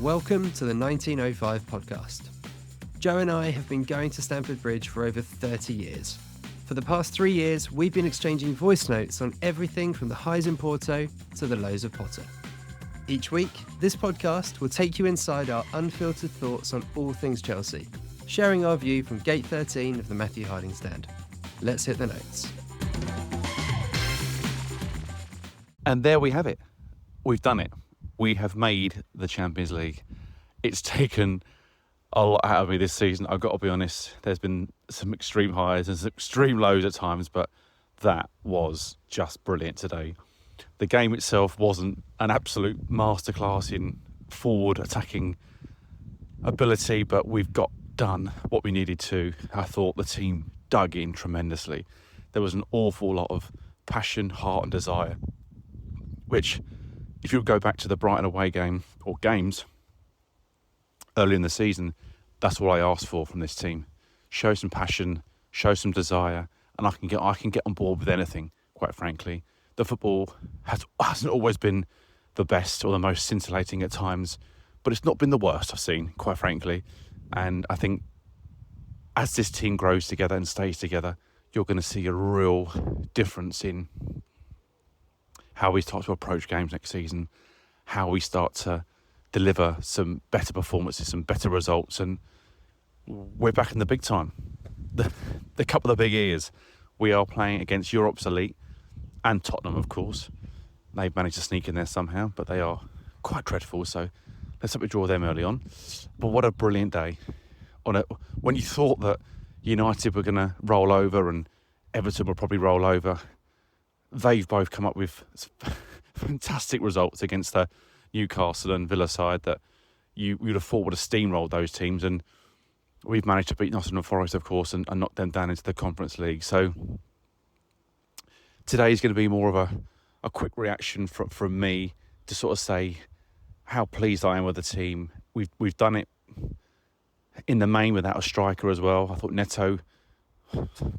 Welcome to the 1905 podcast. Joe and I have been going to Stamford Bridge for over 30 years. For the past 3 years, we've been exchanging voice notes on everything from the highs in Porto to the lows of Potter. Each week, this podcast will take you inside our unfiltered thoughts on all things Chelsea, sharing our view from Gate 13 of the Matthew Harding stand. Let's hit the notes. And there we have it. We've done it. We have made the Champions League. It's taken a lot out of me this season. I've got to be honest. There's been some extreme highs and some extreme lows at times, but that was just brilliant today. The game itself wasn't an absolute masterclass in forward attacking ability, but we've got done what we needed to. I thought the team dug in tremendously. There was an awful lot of passion, heart and desire, which, if you go back to the Brighton away game or games early in the season, that's what I asked for from this team. Show some passion, show some desire, and I can get on board with anything, quite frankly. The football hasn't always been the best or the most scintillating at times, but it's not been the worst I've seen, quite frankly. And I think as this team grows together and stays together, you're going to see a real difference in how we start to approach games next season, how we start to deliver some better performances, some better results, and we're back in the big time. The couple of big ears. We are playing against Europe's elite and Tottenham, of course. They've managed to sneak in there somehow, but they are quite dreadful, so let's hope we draw them early on. But what a brilliant day. When you thought that United were going to roll over and Everton will probably roll over, they've both come up with fantastic results against the Newcastle and Villa side that you would have thought would have steamrolled those teams, and we've managed to beat Nottingham Forest, of course, and knock them down into the Conference League. So today is going to be more of a quick reaction from me to sort of say how pleased I am with the team. We've done it in the main without a striker as well. I thought Neto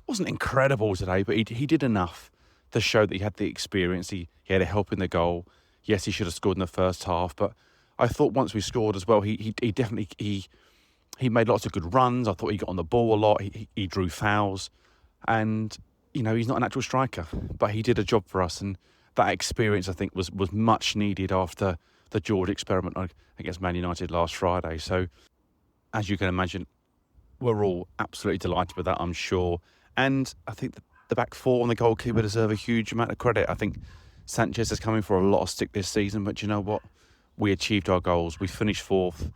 wasn't incredible today, but he did enough to show that he had the experience. He had a help in the goal. Yes, he should have scored in the first half, but I thought once we scored as well, he definitely he made lots of good runs. I thought he got on the ball a lot. He drew fouls, and he's not a natural striker, but he did a job for us, and that experience I think was much needed after the George experiment against Man United last Friday. So, as you can imagine, we're all absolutely delighted with that, I'm sure, and I think the back four and the goalkeeper deserve a huge amount of credit. I think Sanchez is coming for a lot of stick this season, but you know what? We achieved our goals. We finished fourth.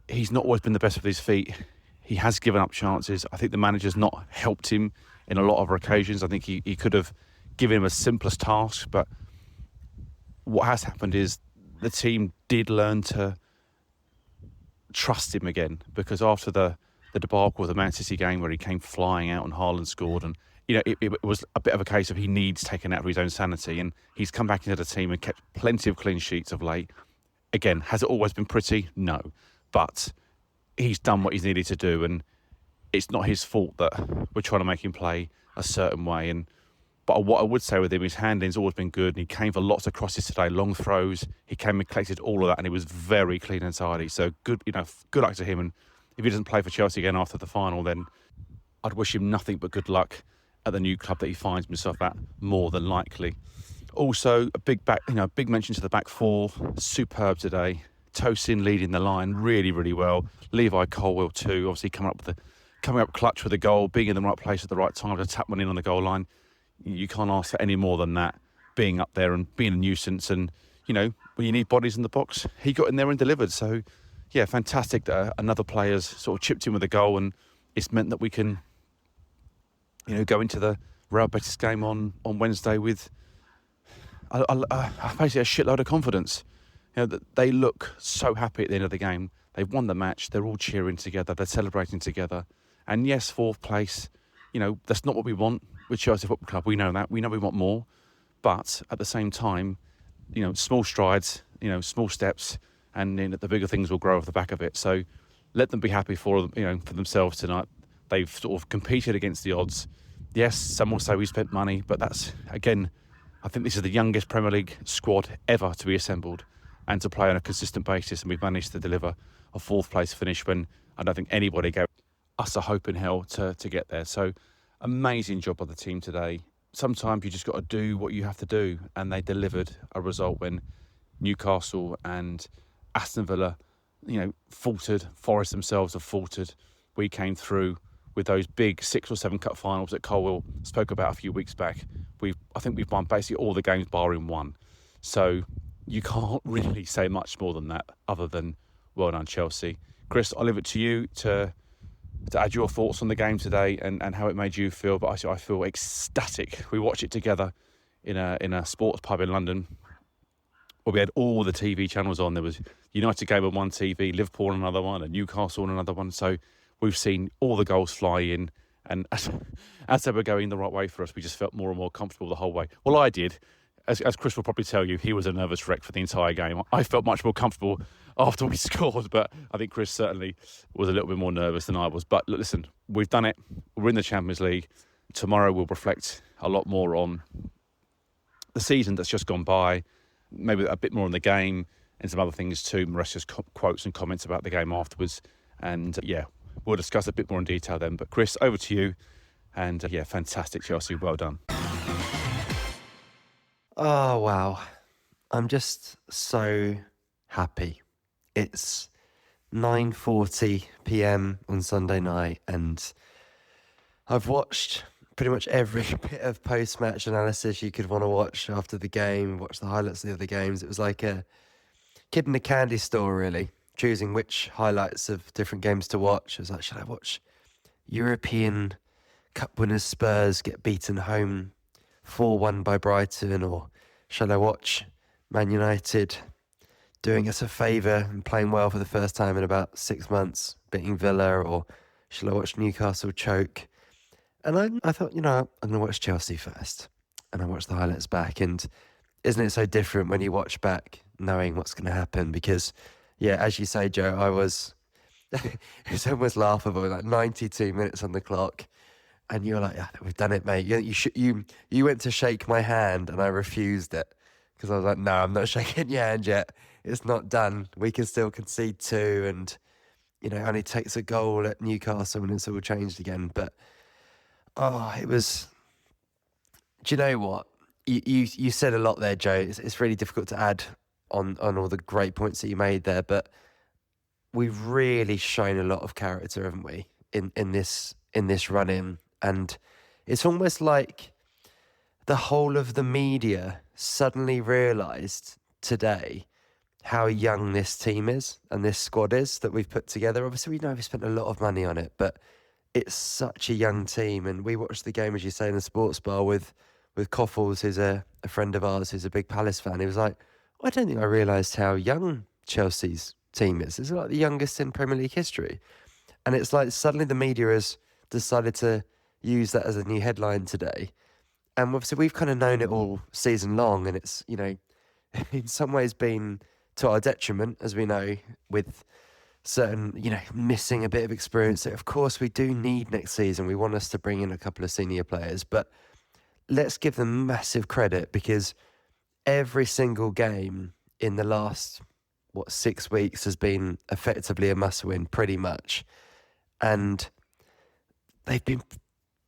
He's not always been the best with his feet. He has given up chances. I think the manager's not helped him in a lot of occasions. I think he could have given him a simplest task, but what has happened is the team did learn to trust him again, because after the debacle of the Man City game where he came flying out and Haaland scored, and it was a bit of a case of he needs taken out for his own sanity, and he's come back into the team and kept plenty of clean sheets of late. Again, has it always been pretty? No. But he's done what he's needed to do, and it's not his fault that we're trying to make him play a certain way. But what I would say with him, his handling's always been good, and he came for lots of crosses today, long throws. He came and collected all of that, and he was very clean and tidy. So good luck to him. And if he doesn't play for Chelsea again after the final, then I'd wish him nothing but good luck at the new club that he finds himself at, more than likely. Also, a big mention to the back four. Superb today. Tosin leading the line really, really well. Levi Colwill too, obviously coming up clutch with a goal, being in the right place at the right time to tap one in on the goal line. You can't ask for any more than that. Being up there and being a nuisance, and when you need bodies in the box, he got in there and delivered. So yeah, fantastic that another player's sort of chipped in with a goal, and it's meant that we can go into the Real Betis game on Wednesday with basically a shitload of confidence. They look so happy at the end of the game. They've won the match. They're all cheering together. They're celebrating together. And yes, fourth place, that's not what we want with Chelsea Football Club. We know that. We know we want more. But at the same time, small strides, small steps, and the bigger things will grow off the back of it. So let them be happy for themselves tonight. They've sort of competed against the odds. Yes, some will say we spent money, but that's, again, I think this is the youngest Premier League squad ever to be assembled. and to play on a consistent basis. And we've managed to deliver a fourth place finish when I don't think anybody gave us a hope in hell to get there. So amazing job by the team today. Sometimes you just got to do what you have to do, and they delivered a result when Newcastle and Aston Villa, faltered. Forest themselves have faltered. We came through with those big 6 or 7 cup finals that Colwill spoke about a few weeks back. I think we've won basically all the games barring one. So you can't really say much more than that, other than well done, Chelsea. Chris, I'll leave it to you to add your thoughts on the game today and how it made you feel. But I feel ecstatic. We watched it together in a sports pub in London, where we had all the TV channels on. There was United game on one TV, Liverpool on another one, and Newcastle on another one. So we've seen all the goals fly in. And as they were going the right way for us, we just felt more and more comfortable the whole way. Well, I did. As Chris will probably tell you, he was a nervous wreck for the entire game. I felt much more comfortable after we scored, but I think Chris certainly was a little bit more nervous than I was. But look, listen, we've done it. We're in the Champions League. Tomorrow we'll reflect a lot more on the season that's just gone by, maybe a bit more on the game and some other things too. Maresca's quotes and comments about the game afterwards. And we'll discuss a bit more in detail then. But Chris, over to you. And fantastic, Chelsea. Well done. Oh, wow. I'm just so happy. It's 9:40 p.m. on Sunday night, and I've watched pretty much every bit of post-match analysis you could want to watch after the game, watch the highlights of the other games. It was like a kid in a candy store, really, choosing which highlights of different games to watch. I was like, should I watch European Cup winners Spurs get beaten home 4-1 by Brighton, or shall I watch Man United doing us a favour and playing well for the first time in about 6 months, beating Villa, or shall I watch Newcastle choke? And I thought, I'm going to watch Chelsea first. And I watched the highlights back, and isn't it so different when you watch back knowing what's going to happen? Because, as you say, Joe, I was, it's almost laughable, like 92 minutes on the clock. And you were like, we've done it, mate. You went to shake my hand, and I refused it because I was like, no, I'm not shaking your hand yet. It's not done. We can still concede 2, and only takes a goal at Newcastle, and it's all changed again. But it was. Do you know what? You said a lot there, Joe. It's really difficult to add on all the great points that you made there, but we've really shown a lot of character, haven't we? In this run-in. And it's almost like the whole of the media suddenly realised today how young this team is and this squad is that we've put together. Obviously, we know we've spent a lot of money on it, but it's such a young team. And we watched the game, as you say, in the sports bar with Koffels, who's a friend of ours, who's a big Palace fan. He was like, I don't think I realised how young Chelsea's team is. It's like the youngest in Premier League history. And it's like suddenly the media has decided to use that as a new headline today. And obviously we've kind of known it all season long, and it's, in some ways been to our detriment, as we know, with certain, missing a bit of experience. So of course we do need next season. We want us to bring in a couple of senior players, but let's give them massive credit, because every single game in the last, 6 weeks has been effectively a must-win, pretty much. And they've been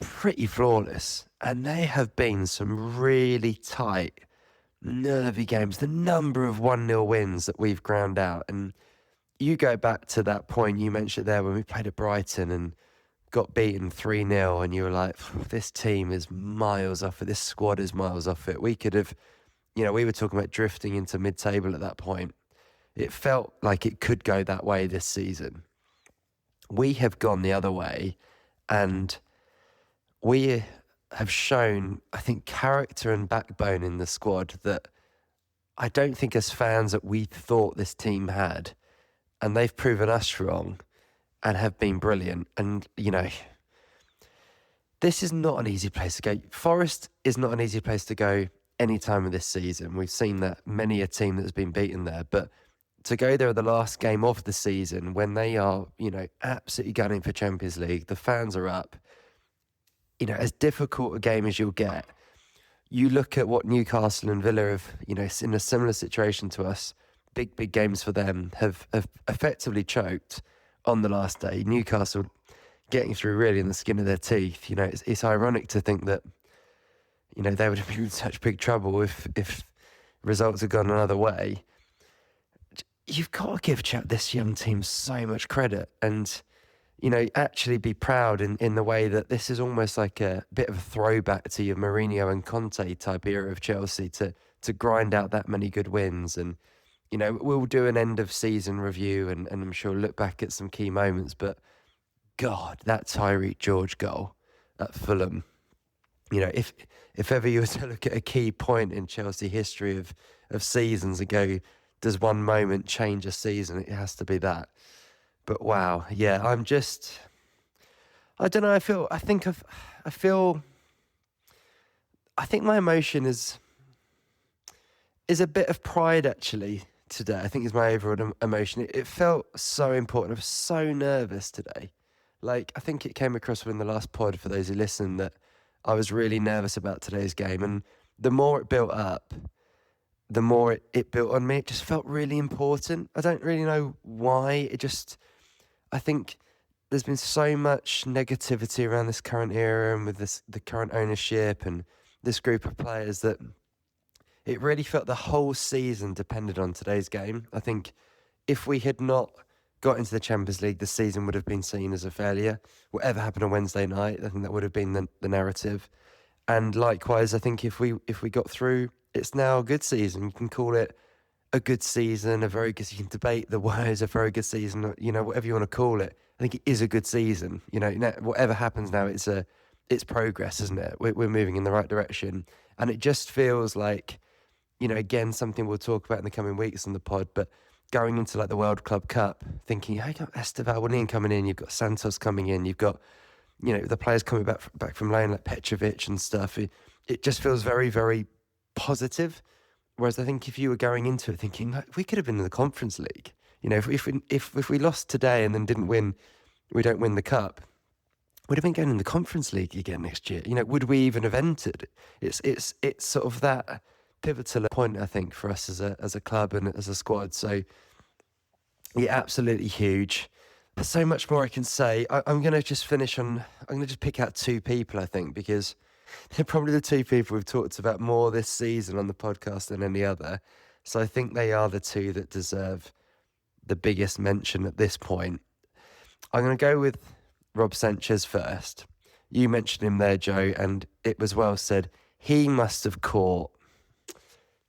pretty flawless, and they have been some really tight, nervy games. The number of 1-0 wins that we've ground out, and you go back to that point you mentioned there when we played at Brighton and got beaten 3-0, and you were like, this team is miles off it, this squad is miles off it. We could have, we were talking about drifting into mid-table at that point. It felt like it could go that way this season. We have gone the other way, and we have shown, I think, character and backbone in the squad that I don't think as fans that we thought this team had. And they've proven us wrong and have been brilliant. And, this is not an easy place to go. Forest is not an easy place to go any time of this season. We've seen that many a team that's been beaten there. But to go there at the last game of the season when they are, absolutely gunning for Champions League, the fans are up, as difficult a game as you'll get. You look at what Newcastle and Villa have, in a similar situation to us, big games for them have effectively choked on the last day. Newcastle getting through really in the skin of their teeth. You know, it's ironic to think that, you know, they would have been in such big trouble if results had gone another way. You've got to give this young team so much credit and, you know, actually be proud in the way that this is almost like a bit of a throwback to your Mourinho and Conte type era of Chelsea to grind out that many good wins. And, you know, we'll do an end of season review and I'm sure look back at some key moments, but God, that Tyreek George goal at Fulham, you know, if ever you were to look at a key point in Chelsea history of seasons and go, does one moment change a season? It has to be that. But wow, yeah, I don't know. I think my emotion is a bit of pride actually today. I think is my overall emotion. It felt so important. I was so nervous today. Like, I think it came across in the last pod for those who listen that I was really nervous about today's game. And the more it built up, the more it built on me. It just felt really important. I don't really know why. I think there's been so much negativity around this current era and with the current ownership and this group of players that it really felt the whole season depended on today's game. I think if we had not got into the Champions League, the season would have been seen as a failure. Whatever happened on Wednesday night, I think that would have been the narrative. And likewise, I think if we got through, it's now a good season. You can call it a good season, a very good. You can debate the words, a very good season. You know, whatever you want to call it. I think it is a good season. You know, whatever happens now, it's progress, isn't it? We're moving in the right direction, and it just feels like, you know, again, something we'll talk about in the coming weeks on the pod, but going into like the World Club Cup, thinking, hey, you got Esteval Willian coming in, you've got Santos coming in, you've got, you know, the players coming back from loan like Petrovic and stuff. It just feels very, very positive. Whereas I think if you were going into it thinking, like, we could have been in the Conference League, you know, if we lost today and then didn't win, we don't win the cup, we'd have been going in the Conference League again next year. You know, would we even have entered? It's sort of that pivotal point, I think, for us as a club and as a squad. So yeah, absolutely huge. There's so much more I can say. I'm going to just I'm going to just pick out two people, I think, because they're probably the two people we've talked about more this season on the podcast than any other. So I think they are the two that deserve the biggest mention at this point. I'm going to go with Rob Sanchez first. You mentioned him there, Joe, and it was well said. He must have caught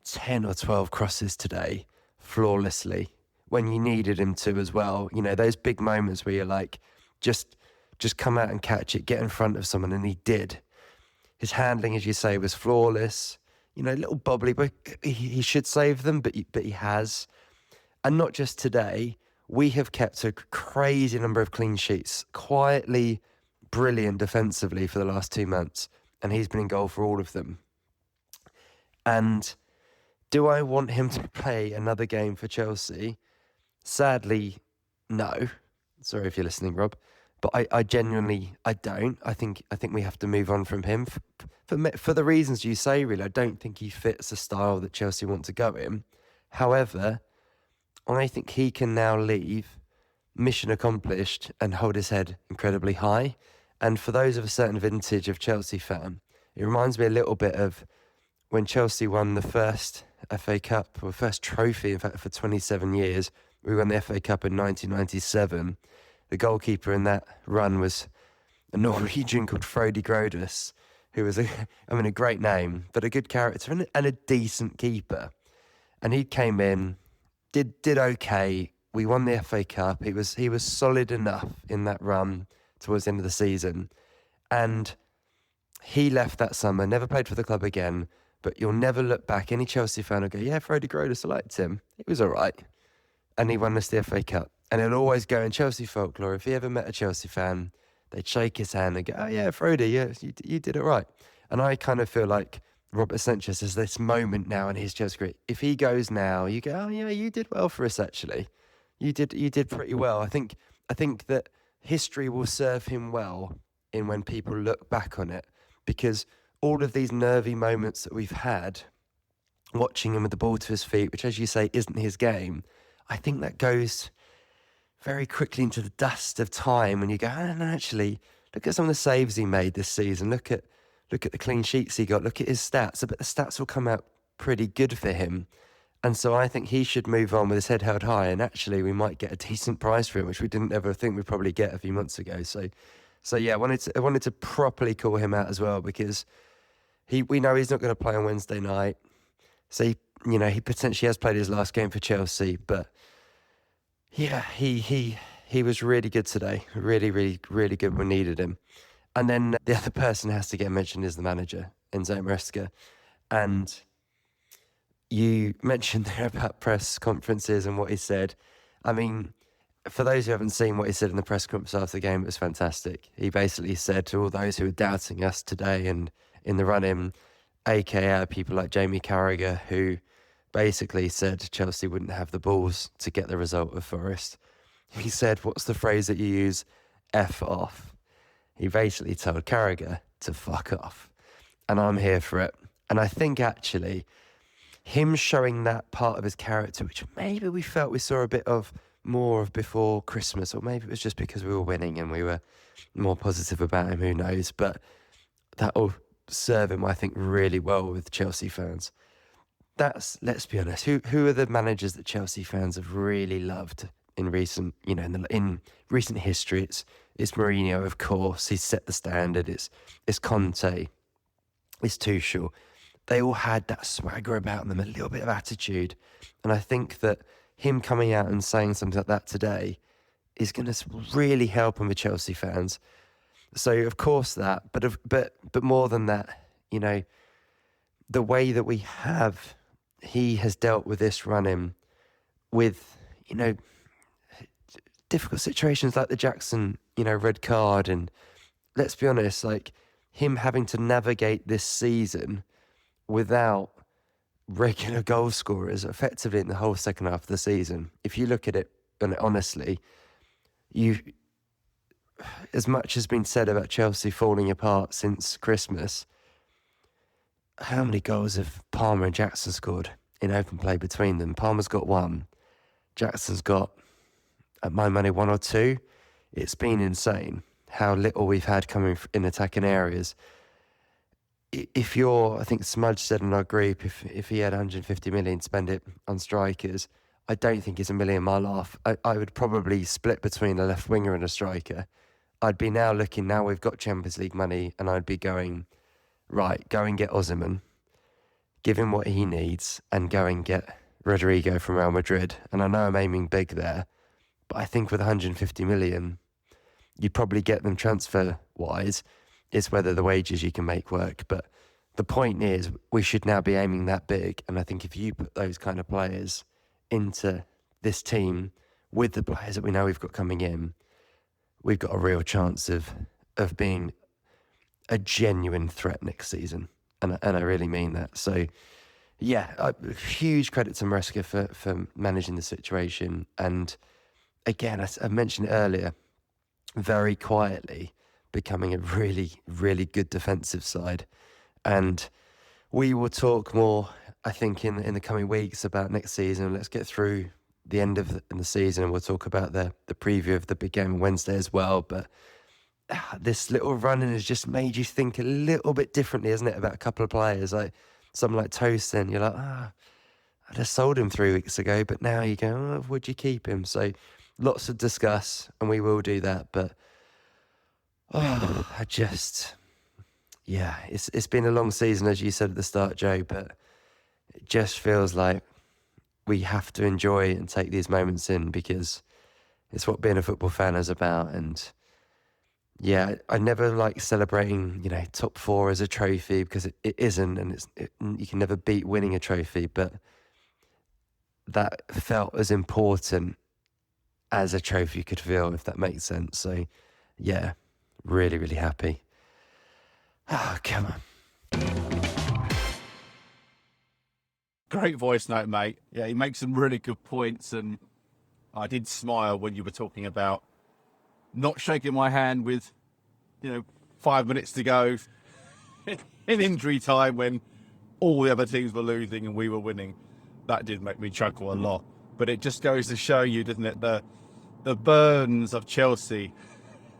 10 or 12 crosses today flawlessly when you needed him to as well. You know, those big moments where you're like, just come out and catch it, get in front of someone, and he did. His handling, as you say, was flawless. You know, a little bobbly, but he should save them, but he has. And not just today, we have kept a crazy number of clean sheets, quietly brilliant defensively for the last 2 months, and he's been in goal for all of them. And do I want him to play another game for Chelsea? Sadly, no. Sorry if you're listening, Rob. But I genuinely don't. I think we have to move on from him for the reasons you say. Really, I don't think he fits the style that Chelsea want to go in. However, I think he can now leave mission accomplished and hold his head incredibly high. And for those of a certain vintage of Chelsea fan, it reminds me a little bit of when Chelsea won the first FA Cup, or first trophy, in fact, for 27 years. We won the FA Cup in 1997. The goalkeeper in that run was a Norwegian called Frode Grodus, who was a great name, but a good character and a decent keeper. And he came in, did okay. We won the FA Cup. He was solid enough in that run towards the end of the season. And he left that summer, never played for the club again, but you'll never look back. Any Chelsea fan will go, yeah, Frode Grodus, I liked him. He was all right. And he won us the FA Cup. And it'll always go in Chelsea folklore. If he ever met a Chelsea fan, they'd shake his hand and go, oh yeah, Frode, yeah, you did it right. And I kind of feel like Robert Sanchez is this moment now in his Chelsea career. If he goes now, you go, oh yeah, you did well for us actually. You did pretty well. I think that history will serve him well in when people look back on it, because all of these nervy moments that we've had watching him with the ball to his feet, which, as you say, isn't his game, I think that goes very quickly into the dust of time when you go, no, actually, look at some of the saves he made this season. Look at the clean sheets he got. Look at his stats. But the stats will come out pretty good for him. And so I think he should move on with his head held high. And actually, we might get a decent price for him, which we didn't ever think we'd probably get a few months ago. So yeah, I wanted to properly call him out as well, because we know he's not going to play on Wednesday night. So he potentially has played his last game for Chelsea, but yeah, he was really good today. Really, really, really good. We needed him. And then the other person who has to get mentioned is the manager, Enzo Maresca. And you mentioned there about press conferences and what he said. I mean, for those who haven't seen what he said in the press conference after the game, it was fantastic. He basically said to all those who were doubting us today and in the run-in, aka people like Jamie Carragher, who basically said Chelsea wouldn't have the balls to get the result of Forest. He said, what's the phrase that you use? F off. He basically told Carragher to fuck off. And I'm here for it. And I think actually him showing that part of his character, which maybe we felt we saw a bit of more of before Christmas, or maybe it was just because we were winning and we were more positive about him, who knows. But that'll serve him, I think, really well with Chelsea fans. Let's be honest, who are the managers that Chelsea fans have really loved in recent, in recent history? It's Mourinho, of course. He's set the standard. It's Conte. It's Tuchel. They all had that swagger about them, a little bit of attitude. And I think that him coming out and saying something like that today is going to really help him with Chelsea fans. So, of course, that, but more than that, the way that he has dealt with this run-in with, difficult situations like the Jackson, red card. And let's be honest, like him having to navigate this season without regular goal scorers effectively in the whole second half of the season. If you look at it honestly, as much has been said about Chelsea falling apart since Christmas, how many goals have Palmer and Jackson scored in open play between them? Palmer's got one. Jackson's got, at my money, one or two. It's been insane how little we've had coming in attacking areas. I think Smudge said in our group, if he had 150 million, spend it on strikers. I don't think it's a million mile off. I would probably split between a left winger and a striker. I'd be now we've got Champions League money, and I'd be going, right, go and get Osimhen, give him what he needs, and go and get Rodrigo from Real Madrid. And I know I'm aiming big there, but I think with 150 million, you probably get them transfer-wise. It's whether the wages you can make work. But the point is, we should now be aiming that big. And I think if you put those kind of players into this team with the players that we know we've got coming in, we've got a real chance of being a genuine threat next season. And I really mean that. So, yeah, huge credit to Maresca for managing the situation. And again, I mentioned it earlier, very quietly becoming a really, really good defensive side. And we will talk more, I think, in the coming weeks about next season. Let's get through the end of the season, and we'll talk about the preview of the big game on Wednesday as well. But this little run-in has just made you think a little bit differently, hasn't it, about a couple of players. Like someone like Tosin, you're like, I just sold him 3 weeks ago, but now you go, would you keep him? So lots to discuss, and we will do that. But it's been a long season, as you said at the start, Joe, but it just feels like we have to enjoy and take these moments in, because it's what being a football fan is about. And yeah, I never like celebrating, top four as a trophy, because it isn't, and you can never beat winning a trophy, but that felt as important as a trophy could feel, if that makes sense. So yeah, really, really happy. Oh, come on. Great voice note, mate. Yeah, he makes some really good points, and I did smile when you were talking about not shaking my hand with, 5 minutes to go in injury time, when all the other teams were losing and we were winning. That did make me chuckle a lot. But it just goes to show you, doesn't it, the burns of Chelsea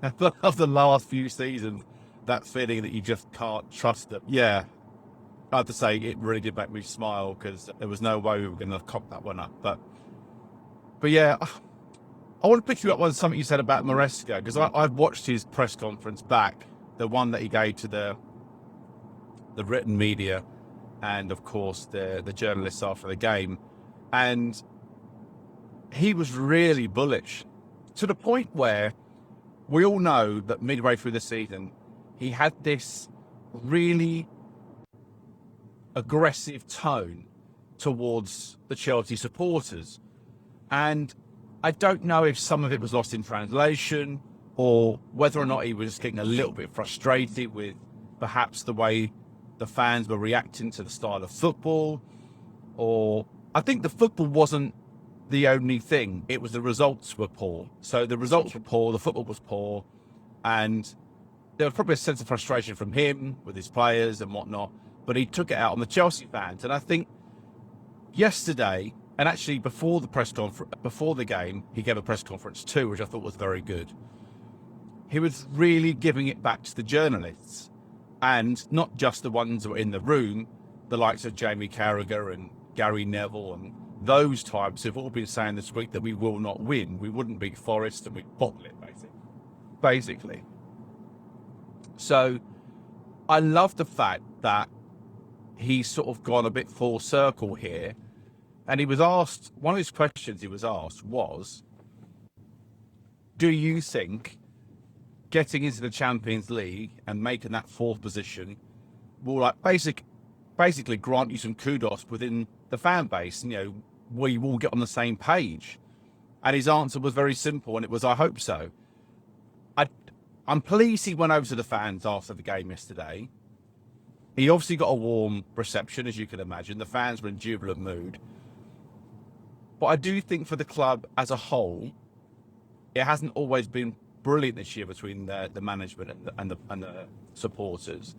of the last few seasons, that feeling that you just can't trust them. Yeah, I have to say, it really did make me smile because there was no way we were going to cop that one up. But yeah, I want to pick you up on something you said about Maresca, because I've watched his press conference back, the one that he gave to the written media and, of course, the journalists after the game. And he was really bullish, to the point where we all know that midway through the season, he had this really aggressive tone towards the Chelsea supporters. And I don't know if some of it was lost in translation or whether or not he was getting a little bit frustrated with perhaps the way the fans were reacting to the style of football. Or I think the football wasn't the only thing. It was the results were poor. So the results were poor, the football was poor, and there was probably a sense of frustration from him with his players and whatnot, but he took it out on the Chelsea fans. And I think yesterday, and actually before the game, he gave a press conference too, which I thought was very good. He was really giving it back to the journalists, and not just the ones that were in the room, the likes of Jamie Carragher and Gary Neville and those types have all been saying this week that we will not win. We wouldn't beat Forest and we'd bottle it, basically. So I love the fact that he's sort of gone a bit full circle here. And he was asked, one of his questions he was asked was, do you think getting into the Champions League and making that fourth position will basically grant you some kudos within the fan base, where you all get on the same page? And his answer was very simple, and it was, I hope so. I'm pleased he went over to the fans after the game yesterday. He obviously got a warm reception, as you can imagine. The fans were in jubilant mood. But I do think for the club as a whole, it hasn't always been brilliant this year between the management and the supporters.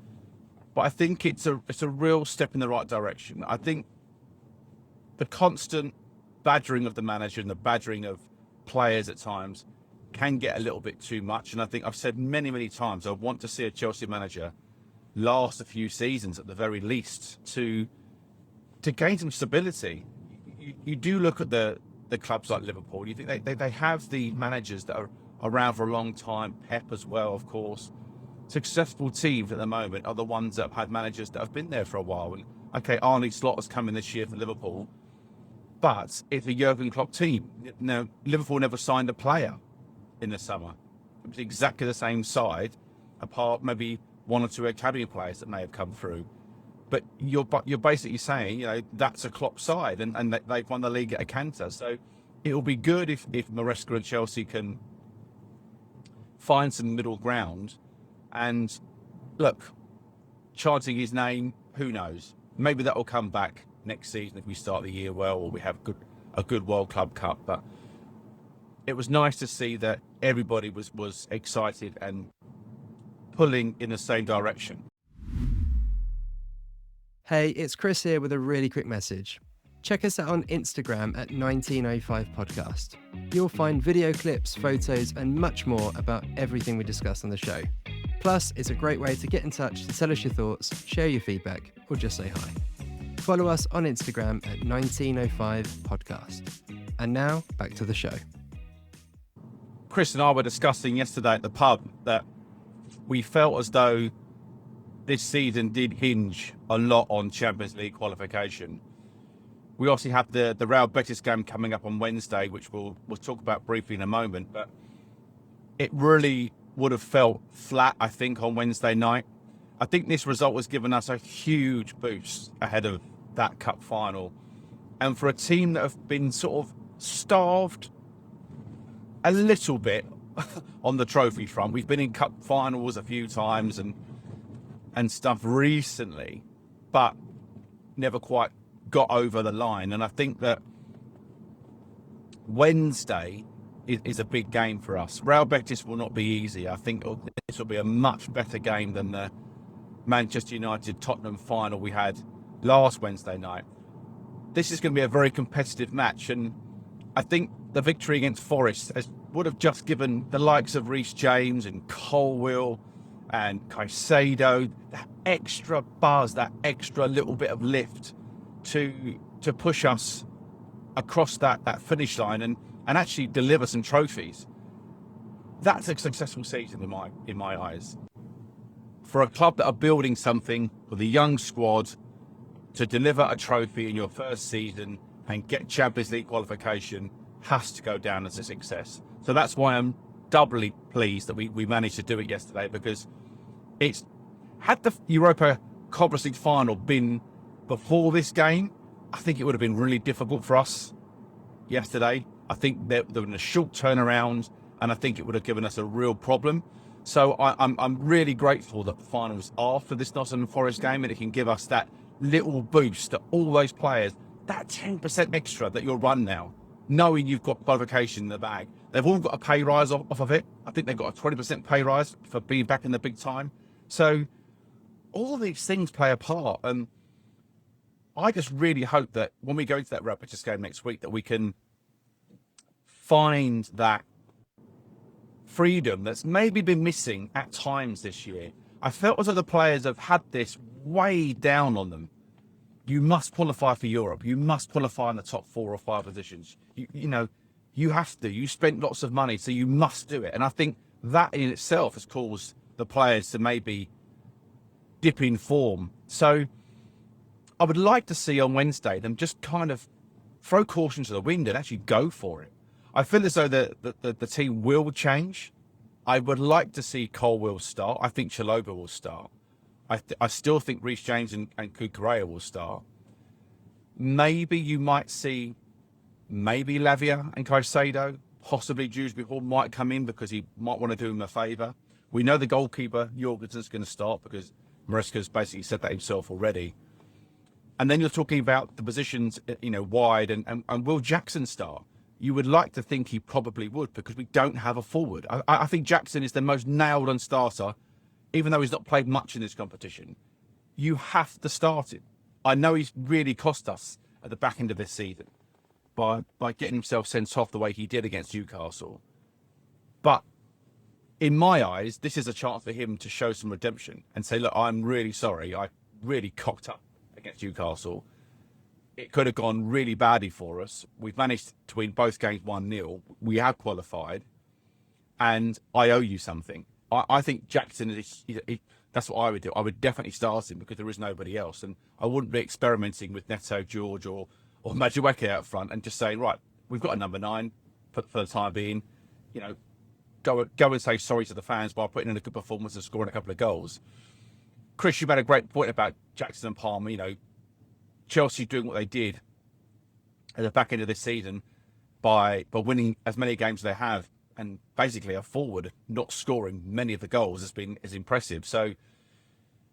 But I think it's a real step in the right direction. I think the constant badgering of the manager and the badgering of players at times can get a little bit too much. And I think I've said many, many times, I want to see a Chelsea manager last a few seasons at the very least to gain some stability. You do look at the clubs like Liverpool, you think they have the managers that are around for a long time, Pep as well, of course. Successful teams at the moment are the ones that have had managers that have been there for a while. And okay, Arne Slot has come in this year for Liverpool, but it's a Jurgen Klopp team. Now, Liverpool never signed a player in the summer. It was exactly the same side, apart maybe one or two academy players that may have come through. But you're basically saying, that's a Klopp side, and they've won the league at a canter. So it'll be good if Maresca and Chelsea can find some middle ground. And look, chanting his name, who knows? Maybe that will come back next season if we start the year well, or we have a good World Club Cup. But it was nice to see that everybody was excited and pulling in the same direction. Hey, it's Chris here with a really quick message. Check us out on Instagram at 1905 Podcast. You'll find video clips, photos, and much more about everything we discuss on the show. Plus, it's a great way to get in touch to tell us your thoughts, share your feedback, or just say hi. Follow us on Instagram at 1905 Podcast. And now, back to the show. Chris and I were discussing yesterday at the pub that we felt as though this season did hinge a lot on Champions League qualification. We obviously have the Real Betis game coming up on Wednesday, which we'll talk about briefly in a moment, but it really would have felt flat, I think, on Wednesday night. I think this result has given us a huge boost ahead of that cup final. And for a team that have been sort of starved a little bit on the trophy front, we've been in cup finals a few times and stuff recently, but never quite got over the line. And I think that Wednesday is a big game for us. Real Betis will not be easy. I think this will be a much better game than the Manchester United Tottenham final we had last Wednesday night. This is going to be a very competitive match, and I think the victory against Forest would have just given the likes of Reece James and Colwill and Caicedo that extra buzz, that extra little bit of lift to push us across that finish line and actually deliver some trophies. That's a successful season in my eyes. For a club that are building something with a young squad, to deliver a trophy in your first season and get Champions League qualification has to go down as a success. So that's why I'm doubly pleased that we managed to do it yesterday, because had the Europa Conference League final been before this game, I think it would have been really difficult for us yesterday. I think there would have been a short turnaround, and I think it would have given us a real problem. So I'm really grateful that the finals after this Nottingham Forest game, and it can give us that little boost to all those players, that 10% extra that you'll run now, knowing you've got qualification in the bag. They've all got a pay rise off of it. I think they've got a 20% pay rise for being back in the big time. So all of these things play a part, and I just really hope that when we go into that Rapid game next week, that we can find that freedom that's maybe been missing at times this year. I felt as though the players have had this way down on them. You must qualify for Europe. You must qualify in the top 4 or 5 positions. You have to. You spent lots of money, so you must do it. And I think that in itself has caused the players to maybe dip in form. So I would like to see on Wednesday them just kind of throw caution to the wind and actually go for it. I feel as though the team will change. I would like to see Colwill start. I think Chalobah will start. I still think Reece James and Cucurella will start. Maybe you might see Lavia and Caicedo, possibly Dewsbury Hall might come in because he might want to do him a favour. We know the goalkeeper, Jorgensen's going to start because Maresca's basically said that himself already. And then you're talking about the positions, wide, and will Jackson start? You would like to think he probably would, because we don't have a forward. I think Jackson is the most nailed-on starter, even though he's not played much in this competition. You have to start him. I know he's really cost us at the back end of this season by getting himself sent off the way he did against Newcastle. But in my eyes, this is a chance for him to show some redemption and say, look, I'm really sorry. I really cocked up against Newcastle. It could have gone really badly for us. We've managed to win both games 1-0. We have qualified, and I owe you something. I think Jackson that's what I would do. I would definitely start him because there is nobody else, and I wouldn't be experimenting with Neto, George, or Madueke out front and just saying, right, we've got a number 9 for the time being. Go and say sorry to the fans by putting in a good performance and scoring a couple of goals. Chris, you made a great point about Jackson and Palmer. Chelsea doing what they did at the back end of this season by winning as many games as they have, and basically a forward not scoring many of the goals is impressive. So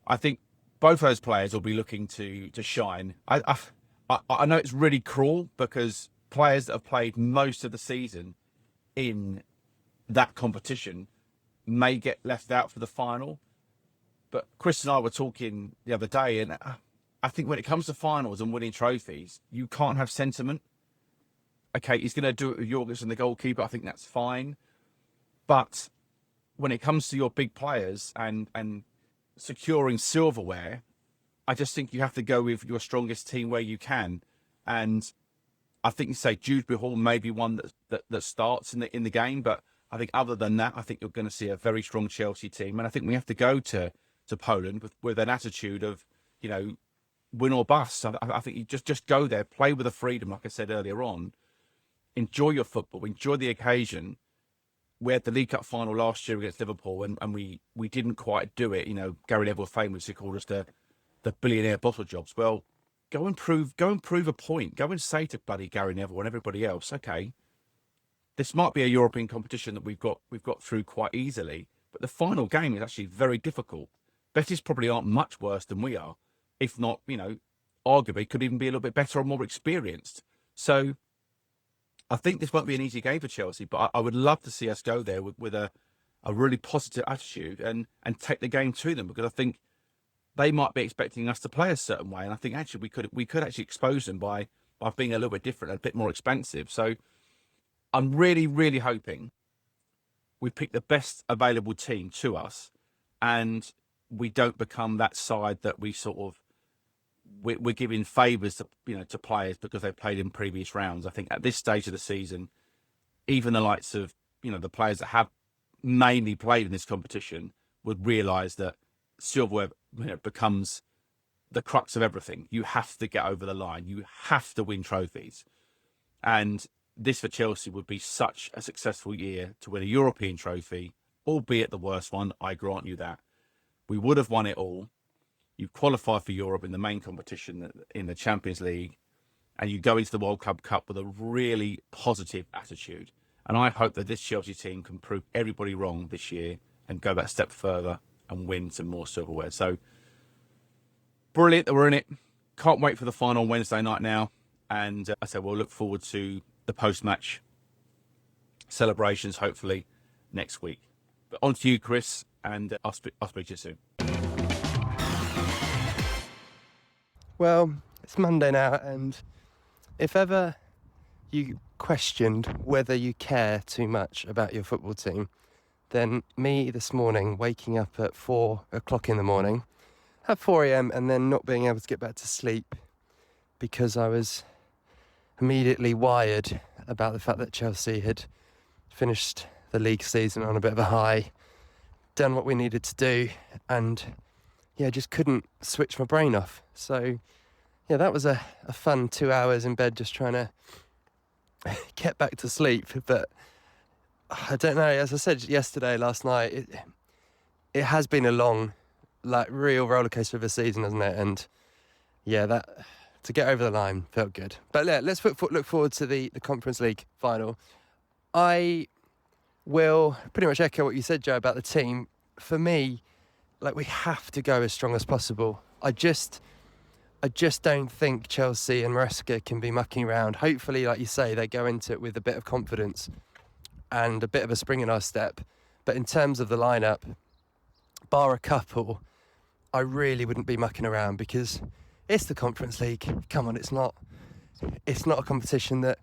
I think both those players will be looking to shine. I know it's really cruel because players that have played most of the season in that competition may get left out for the final. But Chris and I were talking the other day, and I think when it comes to finals and winning trophies, you can't have sentiment. Okay, he's going to do it with Jorgensen, the goalkeeper. I think that's fine. But when it comes to your big players and securing silverware, I just think you have to go with your strongest team where you can. And I think you say Dewsbury Hall may be one that starts in the game. But I think other than that, I think you're going to see a very strong Chelsea team. And I think we have to go to Poland with an attitude of, win or bust. I think you just go there, play with the freedom, like I said earlier on. Enjoy your football, enjoy the occasion. We had the League Cup final last year against Liverpool, and we didn't quite do it. Gary Neville famously called us the billionaire bottle jobs. Well, go and prove a point. Go and say to bloody Gary Neville and everybody else, okay, this might be a European competition that we've got through quite easily, but the final game is actually very difficult. Betis probably aren't much worse than we are, if not, arguably could even be a little bit better or more experienced. So I think this won't be an easy game for Chelsea, but I would love to see us go there with a really positive attitude and take the game to them, because I think they might be expecting us to play a certain way. And I think actually we could actually expose them by being a little bit different, a bit more expansive. So I'm really, really hoping we pick the best available team to us, and we don't become that side that we sort of we're giving favours to players because they've played in previous rounds. I think at this stage of the season, even the likes of the players that have mainly played in this competition would realise that silverware becomes the crux of everything. You have to get over the line. You have to win trophies, and this for Chelsea would be such a successful year to win a European trophy, albeit the worst one. I grant you that. We would have won it all. You qualify for Europe in the main competition in the Champions League, and you go into the World Club Cup with a really positive attitude. And I hope that this Chelsea team can prove everybody wrong this year and go that step further and win some more silverware. So brilliant that we're in it. Can't wait for the final Wednesday night now. And I said we'll look forward to the post-match celebrations, hopefully next week. But on to you, Chris, and I'll speak to you soon. Well, it's Monday now, and if ever you questioned whether you care too much about your football team, then me this morning, waking up at 4 o'clock in the morning, at 4 a.m, and then not being able to get back to sleep because I was immediately wired about the fact that Chelsea had finished the league season on a bit of a high, done what we needed to do, and just couldn't switch my brain off. So that was a fun 2 hours in bed just trying to get back to sleep. But I don't know, as I said last night, it has been a long, real rollercoaster of a season, hasn't it? And that to get over the line felt good. But let's look forward to the Conference League final. I will pretty much echo what you said, Joe, about the team. For me, we have to go as strong as possible. I just don't think Chelsea and Maresca can be mucking around. Hopefully, like you say, they go into it with a bit of confidence and a bit of a spring in our step. But in terms of the lineup, bar a couple, I really wouldn't be mucking around because it's the Conference League. Come on, it's not a competition that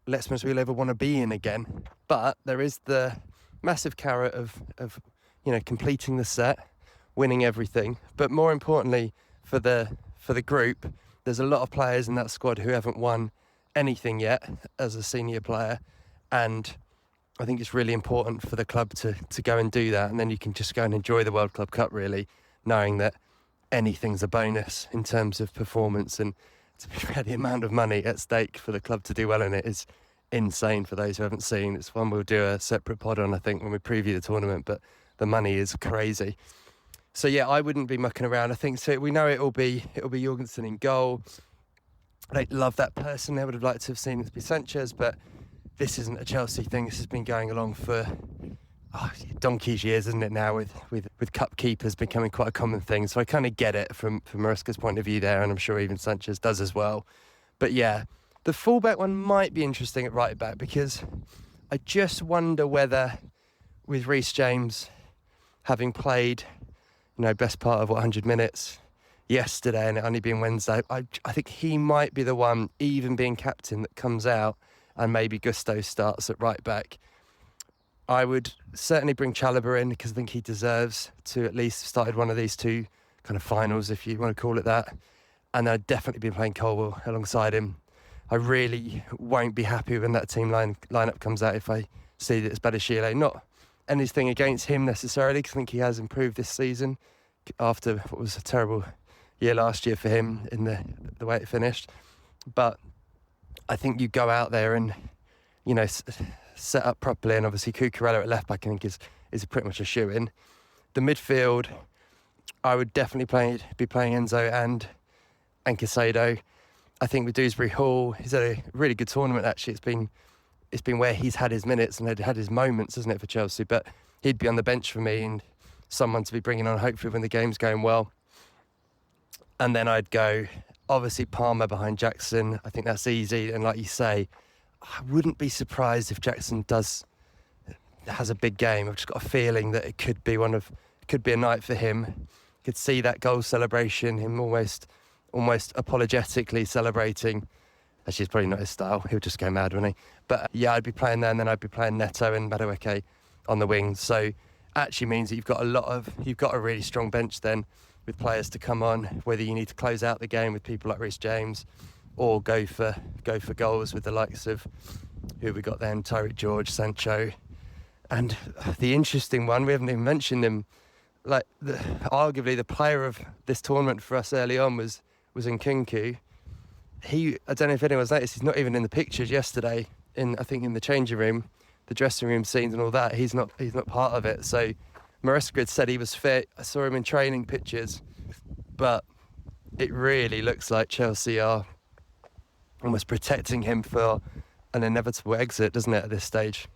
Let's Be Real ever want to be in again. But there is the massive carrot of completing the set, winning everything. But more importantly, for the group, there's a lot of players in that squad who haven't won anything yet as a senior player, and I think it's really important for the club to go and do that, and then you can just go and enjoy the World Club Cup, really, knowing that anything's a bonus in terms of performance. And to be fair, the amount of money at stake for the club to do well in it is insane for those who haven't seen. It's one we'll do a separate pod on, I think, when we preview the tournament, but the money is crazy. So I wouldn't be mucking around. I think so. We know it'll be Jorgensen in goal. I don't love that personally. I would have liked to have seen it be Sanchez, but this isn't a Chelsea thing. This has been going along for donkey's years, isn't it now, with cup keepers becoming quite a common thing. So I kind of get it from Maresca's point of view there, and I'm sure even Sanchez does as well. But the fullback one might be interesting at right back, because I just wonder whether, with Reece James having played best part of 100 minutes yesterday and it only being Wednesday, I think he might be the one, even being captain, that comes out and maybe Gusto starts at right back. I would certainly bring Chalobah in because I think he deserves to at least have started one of these two kind of finals, if you want to call it that. And I'd definitely be playing Colwill alongside him. I really won't be happy when that team lineup comes out if I see that it's Badiashile. Not anything against him necessarily, because I think he has improved this season after what was a terrible year last year for him in the way it finished. But I think you go out there and set up properly, and obviously Cucurella at left back I think is pretty much a shoe-in. The midfield, I would definitely be playing Enzo and Caicedo. I think with Dewsbury Hall, he's had a really good tournament actually. It's been where he's had his minutes and had his moments, isn't it, for Chelsea? But he'd be on the bench for me and someone to be bringing on hopefully when the game's going well. And then I'd go, obviously, Palmer behind Jackson. I think that's easy. And like you say, I wouldn't be surprised if Jackson has a big game. I've just got a feeling that it could be a night for him. Could see that goal celebration, him almost apologetically celebrating. Actually, it's probably not his style. He'll just go mad, wouldn't he? But yeah, I'd be playing there, and then I'd be playing Neto and Maresca on the wings. So actually means that you've got a really strong bench then, with players to come on, whether you need to close out the game with people like Reece James, or go for goals with the likes of who we got then, Tyreek George, Sancho. And the interesting one, we haven't even mentioned him, like arguably the player of this tournament for us early on was Nkunku. I don't know if anyone's noticed, he's not even in the pictures yesterday, I think in the changing room, the dressing room scenes and all that. He's not part of it. So Maresca had said he was fit. I saw him in training pictures, but it really looks like Chelsea are almost protecting him for an inevitable exit, doesn't it, at this stage?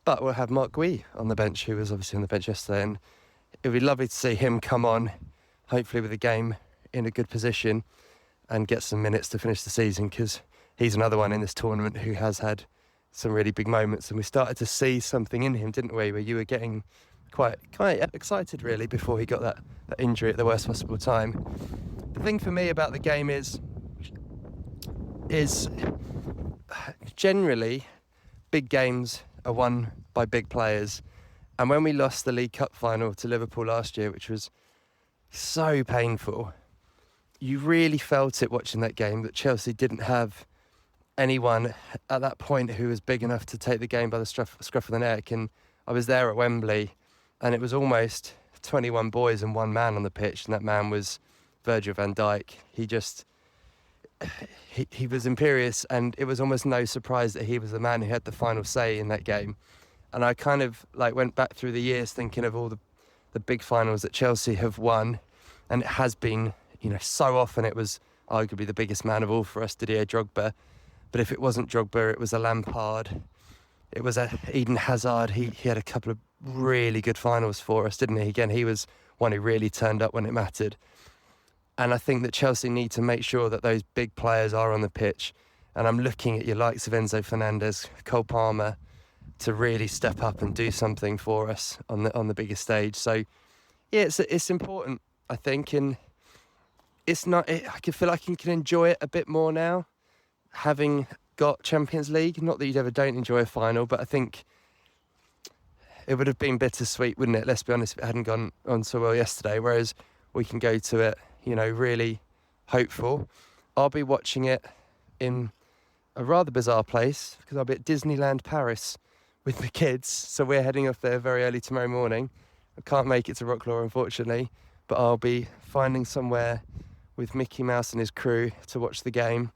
But we'll have Mark Gui on the bench, who was obviously on the bench yesterday, and it would be lovely to see him come on, hopefully with the game in a good position, and get some minutes to finish the season, because he's another one in this tournament who has had some really big moments, and we started to see something in him, didn't we, where you were getting quite excited really before he got that injury at the worst possible time. The thing for me about the game is generally big games are won by big players, and when we lost the League Cup final to Liverpool last year, which was so painful, you really felt it watching that game that Chelsea didn't have anyone at that point who was big enough to take the game by the scruff of the neck. And I was there at Wembley, and it was almost 21 boys and one man on the pitch, and that man was Virgil van Dijk. He was imperious, and it was almost no surprise that he was the man who had the final say in that game. And I kind of went back through the years thinking of all the big finals that Chelsea have won, and it has been, so often it was arguably the biggest man of all for us, Didier Drogba. But if it wasn't Drogba, it was a Lampard, it was a Eden Hazard. He had a couple of really good finals for us, didn't he? Again, he was one who really turned up when it mattered. And I think that Chelsea need to make sure that those big players are on the pitch. And I'm looking at your likes of Enzo Fernandez, Cole Palmer, to really step up and do something for us on the biggest stage. So yeah, it's important, I think, and it's not. I can feel like I can enjoy it a bit more now, having got Champions League. Not that you ever don't enjoy a final, but I think it would have been bittersweet, wouldn't it? Let's be honest, if it hadn't gone on so well yesterday. Whereas we can go to it, really hopeful. I'll be watching it in a rather bizarre place, because I'll be at Disneyland Paris with the kids. So we're heading off there very early tomorrow morning. I can't make it to Rocklaw, unfortunately, but I'll be finding somewhere with Mickey Mouse and his crew to watch the game.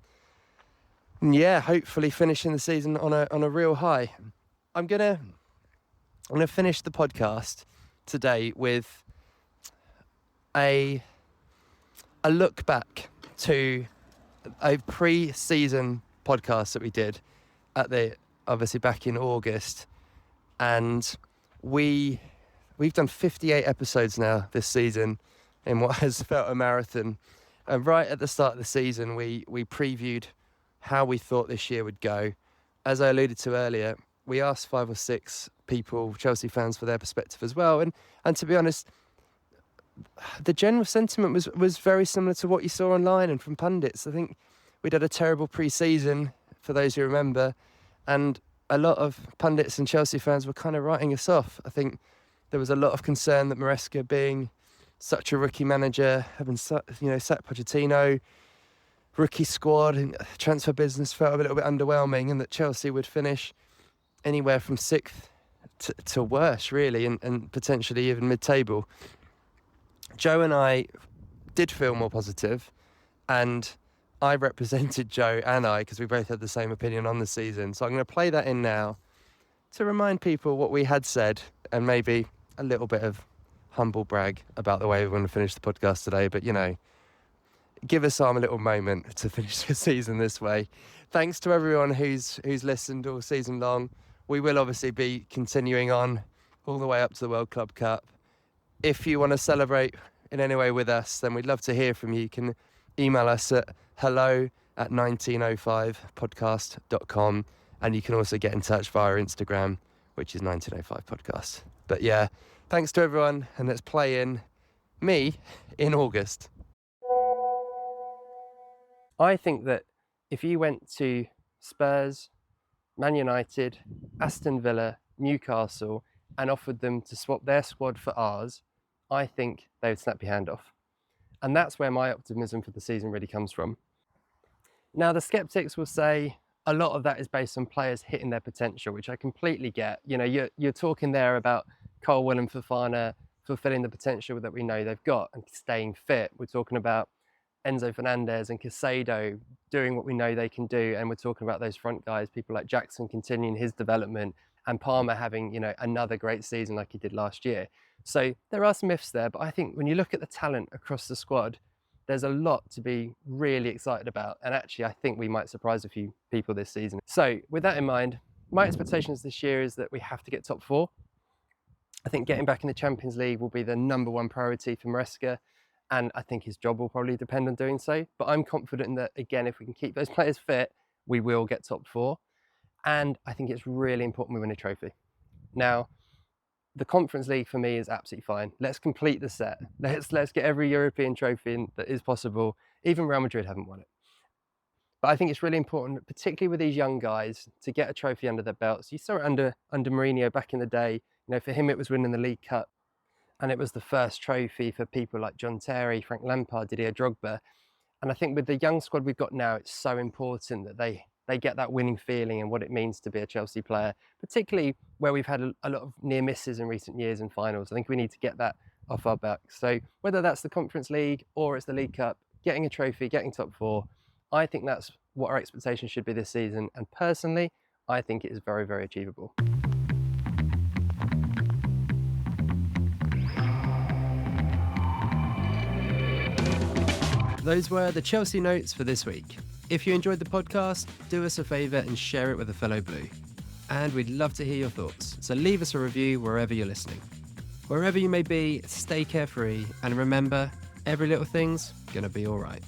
And yeah, hopefully finishing the season on a real high. I'm gonna finish the podcast today with a look back to a pre-season podcast that we did obviously back in August, and we've done 58 episodes now this season in what has felt a marathon. And right at the start of the season, we previewed how we thought this year would go. As I alluded to earlier, we asked 5 or 6 people, Chelsea fans, for their perspective as well. And to be honest, the general sentiment was very similar to what you saw online and from pundits. I think we'd had a terrible pre-season, for those who remember, and a lot of pundits and Chelsea fans were kind of writing us off. I think there was a lot of concern that Maresca, being such a rookie manager, having sacked Pochettino, rookie squad, and transfer business felt a little bit underwhelming, and that Chelsea would finish anywhere from 6th to worse, really, and potentially even mid-table. Joe and I did feel more positive, and I represented Joe and I, because we both had the same opinion on the season. So I'm going to play that in now to remind people what we had said, and maybe a little bit of humble brag about the way we want to finish the podcast today. But, give us a little moment to finish the season this way. Thanks to everyone who's listened all season long. We will obviously be continuing on all the way up to the World Club Cup. If you want to celebrate in any way with us, then we'd love to hear from you. You can email us at hello@1905podcast.com, and you can also get in touch via Instagram, which is 1905podcast. But yeah, thanks to everyone, and let's play in Me in August. I think that if you went to Spurs, Man United, Aston Villa, Newcastle, and offered them to swap their squad for ours, I think they would snap your hand off. And that's where my optimism for the season really comes from. Now, the skeptics will say a lot of that is based on players hitting their potential, which I completely get. You know, you're talking there about Colwill and Fofana fulfilling the potential that we know they've got and staying fit. We're talking about Enzo Fernandez and Caicedo doing what we know they can do. And we're talking about those front guys, people like Jackson continuing his development and Palmer having, you know, another great season like he did last year. So there are some ifs there, but I think when you look at the talent across the squad, there's a lot to be really excited about. And actually, I think we might surprise a few people this season. So with that in mind, my expectations this year is that we have to get top 4. I think getting back in the Champions League will be the #1 priority for Maresca. And I think his job will probably depend on doing so. But I'm confident that, again, if we can keep those players fit, we will get top 4. And I think it's really important we win a trophy. Now, the Conference League for me is absolutely fine. Let's complete the set. Let's get every European trophy that is possible. Even Real Madrid haven't won it. But I think it's really important, particularly with these young guys, to get a trophy under their belts. You saw it under Mourinho back in the day. You know, for him, it was winning the League Cup. And it was the first trophy for people like John Terry, Frank Lampard, Didier Drogba. And I think with the young squad we've got now, it's so important that they get that winning feeling and what it means to be a Chelsea player, particularly where we've had a lot of near misses in recent years in finals. I think we need to get that off our back. So whether that's the Conference League or it's the League Cup, getting a trophy, getting top 4, I think that's what our expectations should be this season. And personally, I think it is very, very achievable. Those were the Chelsea notes for this week. If you enjoyed the podcast, do us a favour and share it with a fellow Blue. And we'd love to hear your thoughts, so leave us a review wherever you're listening. Wherever you may be, stay carefree, and remember, every little thing's gonna be alright.